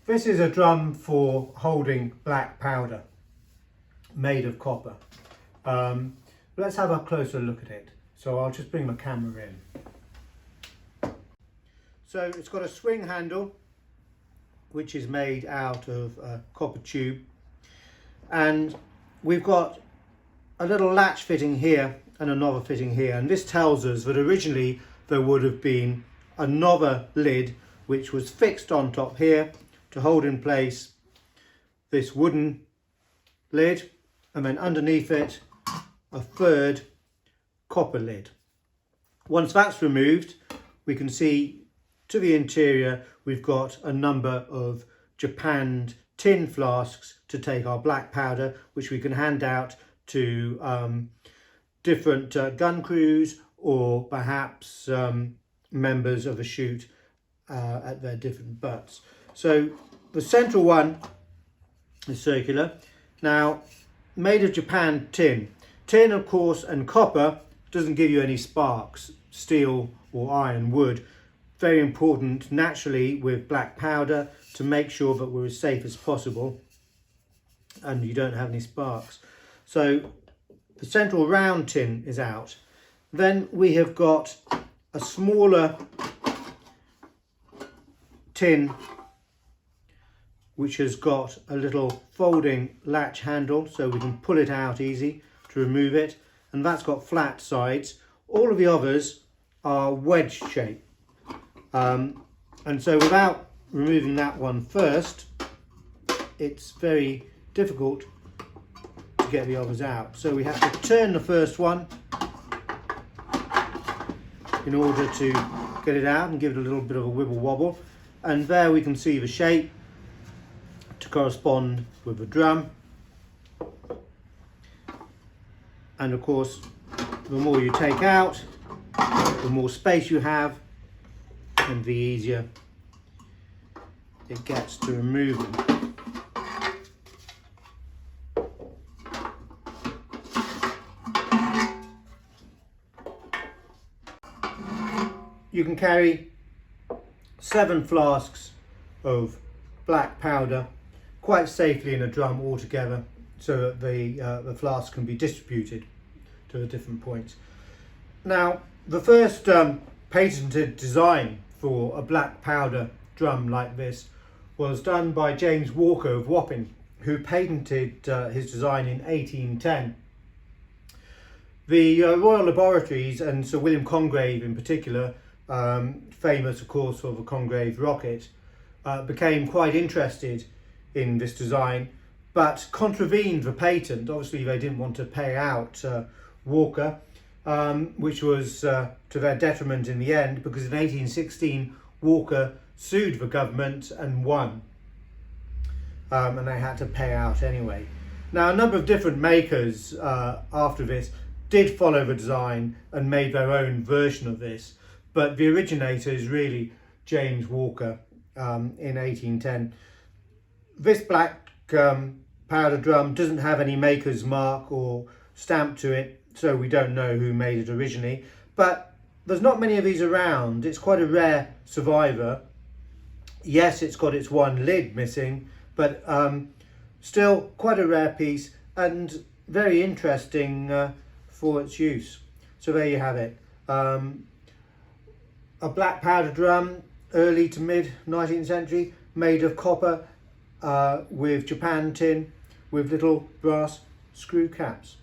This is a drum for holding black powder, made of copper. Let's have a closer look at it. So I'll just bring my camera in. So it's got a swing handle, which is made out of a copper tube, and we've got a little latch fitting here and another fitting here, and this tells us that originally there would have been another lid which was fixed on top here to hold in place this wooden lid, and then underneath it a third copper lid. Once that's removed, we can see to the interior we've got a number of japanned tin flasks to take our black powder, which we can hand out to different gun crews, or perhaps members of a shoot at their different butts. So the central one is circular. Now, made of japanned tin. Tin, of course, and copper doesn't give you any sparks. Steel or iron would. Very important naturally with black powder to make sure that we're as safe as possible and you don't have any sparks. So the central round tin is out. Then we have got a smaller tin which has got a little folding latch handle, so we can pull it out easy to remove it, and that's got flat sides. All of the others are wedge shape, and so without removing that one first, it's very difficult to get the others out. So we have to turn the first one in order to get it out and give it a little bit of a wibble wobble, and there we can see the shape to correspond with the drum. And of course, the more you take out, the more space you have and the easier it gets to remove them. You can carry 7 flasks of black powder quite safely in a drum altogether, so that the flasks can be distributed to the different points. Now, the first patented design for a black powder drum like this was done by James Walker of Wapping, who patented his design in 1810. The Royal Laboratories and Sir William Congreve in particular, famous of course for the Congreve rocket, became quite interested in this design, but contravened the patent. Obviously they didn't want to pay out Walker, which was to their detriment in the end, because in 1816 Walker sued the government and won, and they had to pay out anyway. Now, a number of different makers after this did follow the design and made their own version of this, but the originator is really James Walker in 1810. This black powder drum doesn't have any maker's mark or stamp to it, so we don't know who made it originally, but there's not many of these around. It's quite a rare survivor. Yes, it's got its one lid missing, but still quite a rare piece and very interesting for its use. So there you have it. A black powder drum, early to mid 19th century, made of copper with japanned tin with little brass screw caps.